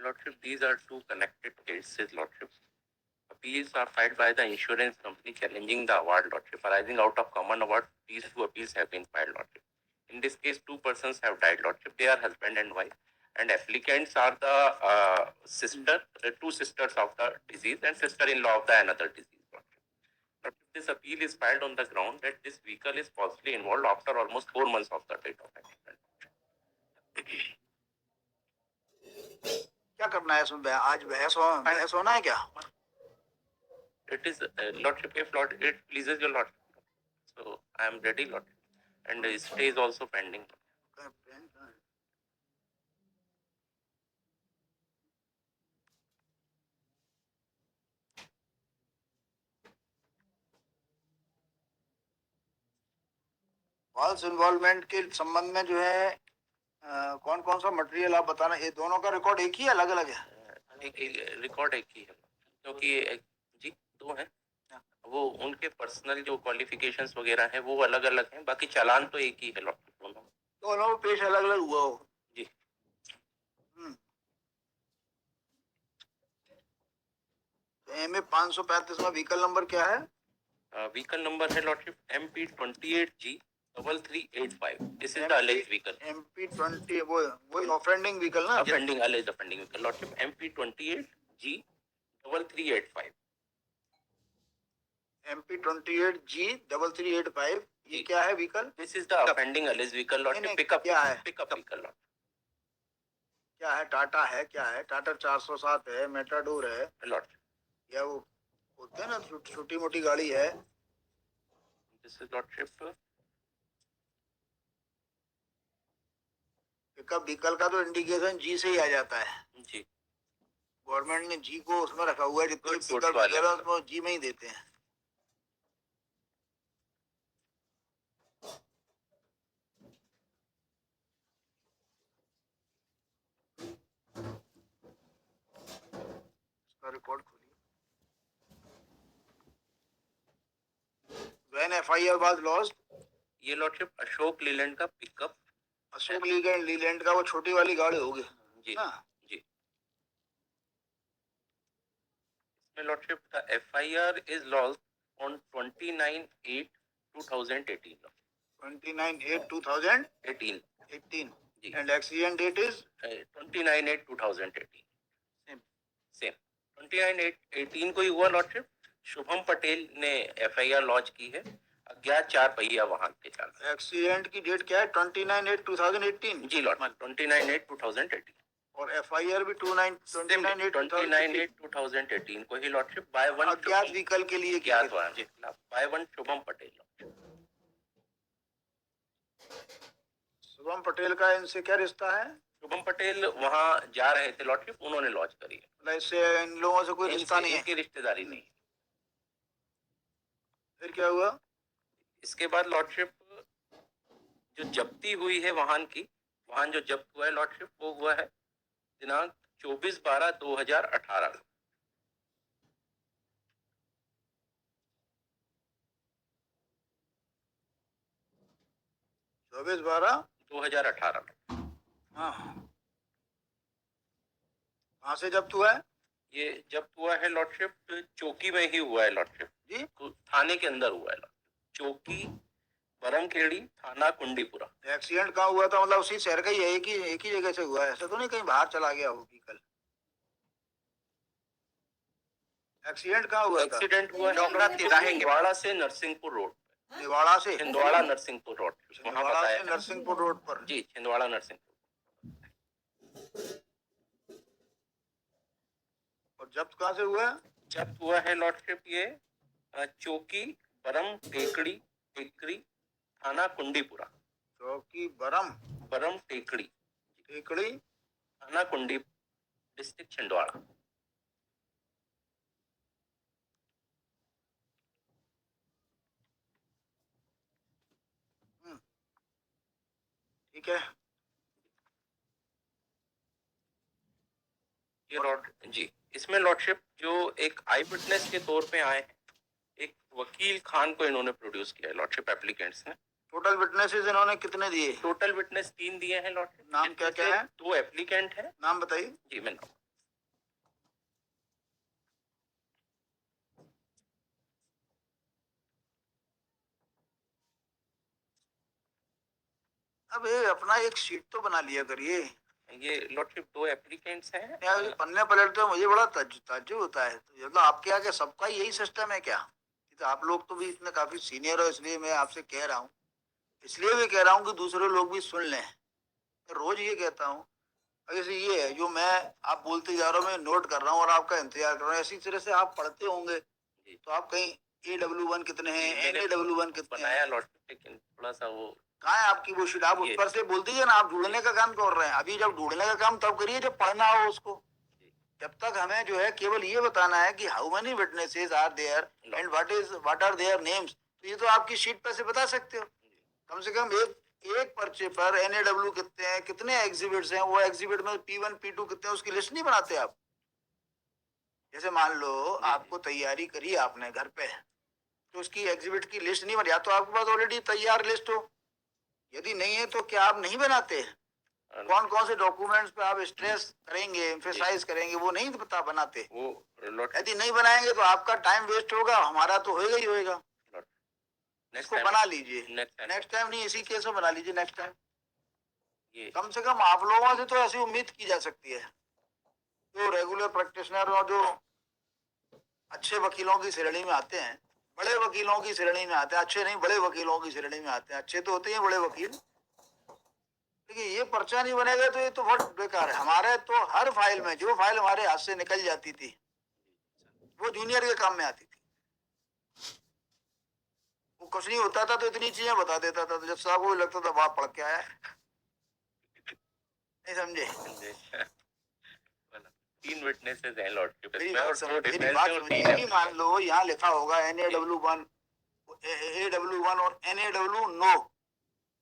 Lordship, these are two connected cases, Lordship. Appeals are filed by the insurance company challenging the award, Lordship. Arising out of common award, these two appeals have been filed, Lordship. In this case, two persons have died, Lordship. They are husband and wife, and applicants are the two sisters of the deceased and sister-in-law of the another deceased, Lordship. Lordship, this appeal is filed on the ground that this vehicle is falsely involved after almost 4 months of the date of accident. क्या करना है इसमें? आज बहस होना है क्या? It is Lordship, if Lord it pleases your Lordship. So I am ready, Lordship, and stay is also pending. False involvement के संबंध में जो है कौन कौन सा मटेरियल आप बताना. ये दोनों का रिकॉर्ड एक ही अलग अलग है? रिकॉर्ड एक ही है, क्योंकि जी दो हैं. वो उनके पर्सनल जो क्वालिफिकेशंस वगैरह हैं वो अलग अलग हैं, बाकी चालान तो एक ही है लॉर्ड. दोनों पेश अलग अलग हुआ हो जी. एमए 535 में व्हीकल नंबर क्या है? व्हीकल नंबर है lordship MP28G3385. This is the alleged vehicle. MP20 वो ऑफेंडिंग व्हीकल ना? Offending alleged offending vehicle lordship MP28G3385. MP28G3385. ये क्या है vehicle? This is the offending alleged vehicle lordship. Pickup क्या है? Pickup vehicle Lord. क्या है? टाटा है? क्या है? टाटा 407 है, मेटाडोर है लॉर्ड. या वो होते हैं ना छोटी मोटी गाड़ी है? This is lordship. Pickup vehicle का तो इंडिकेशन जी से ही आ जाता है. जी. गवर्नमेंट ने जी को उसमें रखा हुआ है, जितने पिकअप व्हीकल है उसमें जी में ही देते हैं. रिकॉर्ड खोलिए. When FIR was lodged, ये लॉर्डशिप अशोक लीलैंड का पिकअप. अशोक लीलैंड का वो छोटी वाली गाड़ी होगी. जी. जी. इसमें lordship the FIR is lodged on 29/8/2018. 29/8/2018. जी. And accident date is 29/8/2018. Same 29/8/18 को ही हुआ लॉर्डशिप. शुभम पटेल ने FIR लॉन्च की है अज्ञात 4 पहिया वाहन के चालक. एक्सीडेंट की डेट क्या है? 29/8/2018. जी लॉर्ड. 29/8/2018. और FIR भी 29/8/2018 को ही लॉर्डशिप. बाय वन अज्ञात व्हीकल के लिए क्या वाहन के खिलाफ. By one Shubham Patel. शुभम पटेल का इनसे क्या रिश्ता है? शुभम पटेल वहां जा रहे थे लॉर्डशिप, उन्होंने लॉन्च करी है. इससे इन लोगों से कोई रिश्ता नहीं है? इनकी रिश्तेदारी नहीं. फिर क्या हुआ? इसके बाद लॉर्डशिप जो जब्ती हुई है वाहन की, वाहन जो जब्त हुआ है लॉर्डशिप वो हुआ है दिनांक 24/12/2018. 24/12/2018. हाँ. कहाँ से जब्त हुआ है? ये जब्त हुआ है लॉर्डशिप चौकी में ही हुआ है लॉर्डशिप. जी. थाने के अंदर हुआ है. चौकी बरमखेड़ी, थाना कुंडीपुरा. एक्सीडेंट कहाँ हुआ था? मतलब उसी शहर का ही है? एक ही जगह से हुआ है? ऐसा तो नहीं कहीं बाहर चला गया हो व्हीकल? एक्सीडेंट कहाँ हुआ? एक्सीडेंट हुआ डॉकरा तिराहे निवाड़ा से नरसिंहपुर रोड. छिंदवाड़ा से? छिंदवाड़ा नरसिंहपुर रोड. वहाँ बताया नरसिंहपुर रोड पर. जी छिंदवाड़ा नरसिंहपुर. और जब्त कहाँ से हुआ? जब्त हुआ है लॉर्डशिप ये चौकी बरम टेकड़ी थाना कुंडीपुरा. चौकी बरम टेकड़ी थाना कुंडी, डिस्ट्रिक्ट छिंदवाड़ा. ठीक है. ये लॉर्ड जी. इसमें लॉर्डशिप जो एक आई विटनेस के तौर पे आए हैं, एक वकील खान को इन्होंने प्रोड्यूस किया है लॉर्डशिप एप्लीकेंट्स ने. टोटल विटनेसेस इन्होंने कितने दिए? टोटल विटनेस 3 दिए हैं लॉर्डशिप. नाम क्या क्या है? 2 एप्लीकेंट है. नाम बताइए. जी मैं अब ये अपना एक शीट तो बना लिया करिए। ये लॉर्डशिप 2 एप्लीकेंट्स हैं। यार ये पन्ने पलटते हो मुझे बड़ा ताज्जुब होता है। तो ये तो आपके आगे सबका यही सिस्टम है क्या? ये तो आप लोग तो भी इतने काफी सीनियर हो, इसलिए मैं आपसे कह रहा हूँ, इसलिए भी कह रहा हूँ कि दूसरे लोग भी सुन लें। मैं रोज ये कहता हूँ, जैसे ये है जो मैं आप बोलते जा रहे हो, मैं नोट कर रहा हूँ और आपका इंतजार कर रहा हूँ, इसी तरह से आप पढ़ते होंगे तो आप कहीं AW1 कितने हैं, NAW1 कितने बनाया हैं, लॉर्डशिप, लेकिन थोड़ा सा वो कहाँ है आपकी वो शीट? आप उस पर से बोल दीजिए ना, आप ढूंढने का काम कर रहे हैं। अभी जब ढूंढने का काम तब करिए जब पढ़ना हो उसको। जब तक हमें जो है केवल ये बताना है कि how many witnesses are there and what are their names, तो ये तो आपकी शीट पर से बता सकते हो। कम से कम एक पर्चे पर NAW कितने हैं, कितने एग्जिबिट्स हैं, वो एग्जिबिट में P1 P2 कितने हैं, उसकी लिस्ट नहीं बनाते आप? जैसे मान लो आपको तैयारी करी आपने घर पे, तो उसकी एग्जिबिट की लिस्ट नहीं बनी, या तो आपके पास ऑलरेडी तैयार लिस्ट हो, यदि नहीं है तो क्या आप नहीं बनाते? कौन कौन से डॉक्यूमेंट्स पे आप स्ट्रेस करेंगे, एम्फेसाइज करेंगे, वो नहीं बता बनाते। वो यदि नहीं बनाएंगे तो आपका टाइम वेस्ट होगा, हमारा तो होएगा ही होएगा। इसको बना लीजिए, नेक्स्ट टाइम नहीं, इसी केस में बना लीजिए नेक्स्ट टाइम। कम से कम आप लोगों से तो ऐसी उम्मीद की जा सकती है, जो रेगुलर प्रैक्टिशनर और जो अच्छे वकीलों की श्रेणी में आते हैं, बड़े वकीलों की श्रेणी में आते हैं, अच्छे नहीं बड़े वकीलों की श्रेणी में आते हैं, अच्छे तो होते हैं बड़े वकील, लेकिन ये पर्चा नहीं बनेगा तो ये तो बहुत बेकार है। हमारे तो हर फाइल में, जो फाइल हमारे हाथ से निकल जाती थी वो जूनियर के काम में आती थी। वो कुछ नहीं होता था तो इतनी चीजें बता देता था, तो जब साहब को लगता था बाप पढ़ के आया, नहीं समझे? 3 विटनेसेस हैं लॉर्डशिप मेरी इसमें, बात और समझ, 2 मेरी डिफेंस बात है और समझिए 3 कि मान लो यहाँ लिखा होगा NAW1 AW1 और NAW नो,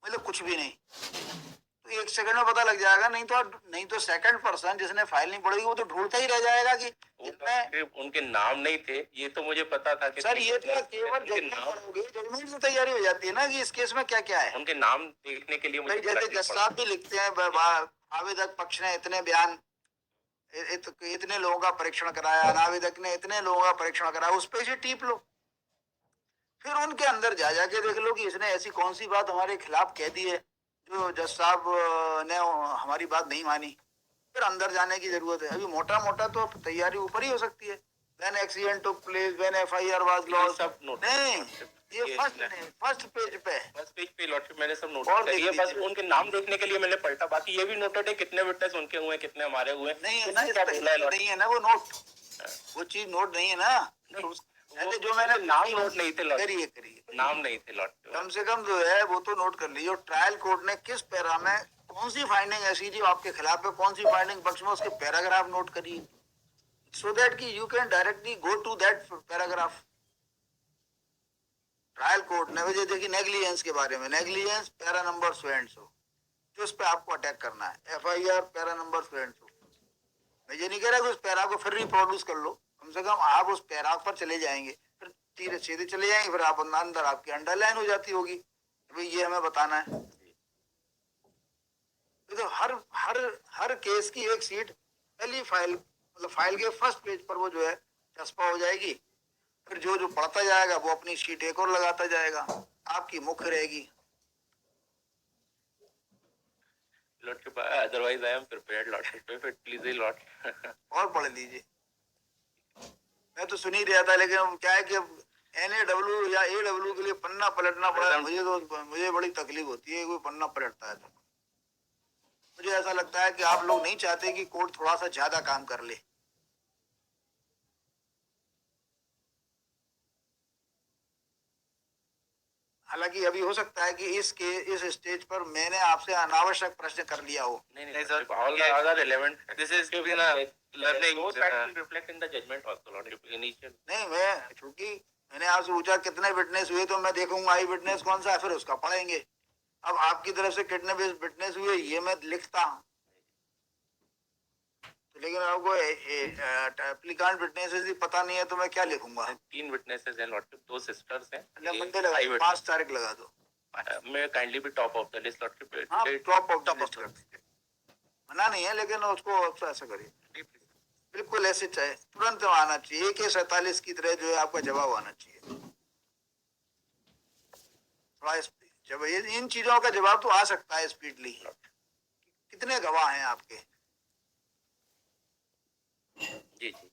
मतलब कुछ भी नहीं, तो एक सेकंड में पता लग जाएगा। नहीं तो सेकंड पर्सन जिसने फाइल नहीं पढ़ी वो तो ढूंढता ही रह जाएगा कि उनके नाम नहीं थे, ये तो मुझे पता था कि सर ये तो केवल जजमेंट पढ़ोगे, जजमेंट से तैयारी हो जाती है ना कि इस केस में क्या क्या है। उनके नाम देखने के लिए मुझे जैसे जज साहब भी लिखते हैं, आवेदक पक्ष ने इतने बयान, इतने लोगों का परीक्षण कराया, अनावेदक ने इतने लोगों का परीक्षण कराया, उस पे से टीप लो, फिर उनके अंदर जा जाके देख लो कि इसने ऐसी कौन सी बात हमारे खिलाफ कह दी है जो जज साहब ने हमारी बात नहीं मानी, फिर अंदर जाने की जरूरत है। अभी मोटा मोटा तो तैयारी ऊपर ही हो सकती है। When accident took place, when FIR was lodged, सब नोट नहीं ये फर्स्ट पेज पे लॉटरी मैंने सब नोट और कर देख लिया, बस लीजिए। उनके नाम देखने के लिए मैंने पलटा, बाकी ये भी नोटेड है कितने विटनेस उनके हुए, कितने हमारे हुए। नहीं है ना, नहीं है ना वो नोट, वो चीज नोट नहीं है ना। ऐसे जो मैंने नाम नोट नहीं थे, करिए नाम नहीं थे लॉटरी। कम से कम जो है वो तो नोट कर लीजिए, ट्रायल कोर्ट ने किस पैरा में कौन सी फाइंडिंग ऐसी जो आपके खिलाफ है, कौन सी फाइंडिंग पक्ष में, उसके पैराग्राफ नोट करिए, so that कि you can directly go to that paragraph। Trial court ने वजह देखी नेग्लिजेंस के बारे में, negligence para number so and so, जो उस पर आपको अटैक करना है, FIR para number so and so. मैं ये नहीं कह रहा कि उस पैरा को फिर रिप्रोड्यूस कर लो, कम से कम आप उस पैरा पर चले जाएंगे, फिर सीधे सीधे चले जाएंगे, फिर आप अंदर आपकी अंडरलाइन हो जाती होगी, भाई ये हमें बताना है। तो हर केस की एक सीट पहली फाइल, मतलब फाइल के फर्स्ट पेज पर वो जो है चस्पा हो जाएगी, फिर जो जो पढ़ता जाएगा वो अपनी शीट एक और लगाता जाएगा, आपकी मुख्य रहेगी। Otherwise I am prepared lot, please lot और पढ़ लीजिए। मैं तो सुन ही रहा था, लेकिन क्या है कि NAW या AW के लिए पन्ना पलटना पड़ा, मुझे बड़ी तकलीफ होती है कोई पन्ना पलटता है तो। मुझे ऐसा लगता है कि आप लोग नहीं चाहते कि कोर्ट थोड़ा सा ज्यादा काम कर ले। हालांकि अभी हो सकता है कि इस स्टेज पर मैंने आपसे अनावश्यक प्रश्न कर लिया हो। नहीं sir, all are relevant. This is given a learning. Those facts will reflect in the judgment also, not initial. नहीं, मैं चूंकि मैंने आपसे पूछा कितने विटनेस हुए, तो मैं देखूंगा आई विटनेस कौन सा है, फिर उसका पढ़ेंगे। अब आपकी तरफ से कितने विटनेस हुए ये मैं लिखता हूँ, तो लेकिन आपको एप्लीकांट विटनेसेस ही पता नहीं है तो मैं क्या लिखूंगा? 3 विटनेसेस हैं लॉट, 2 सिस्टर्स हैं, मंडे लगा, 5 तारीख लगा दो। मैं काइंडली भी top of the list lot, top of the list मना नहीं है, लेकिन उसको ऐसा करिए बिल्कुल ऐसे चाहे तुरंत आना चाहिए, AK-47 की तरह जो है आपका जवाब आना चाहिए। थोड़ा जब ये इन चीजों का जवाब तो आ सकता है स्पीडली। कितने गवाह हैं आपके? जी जी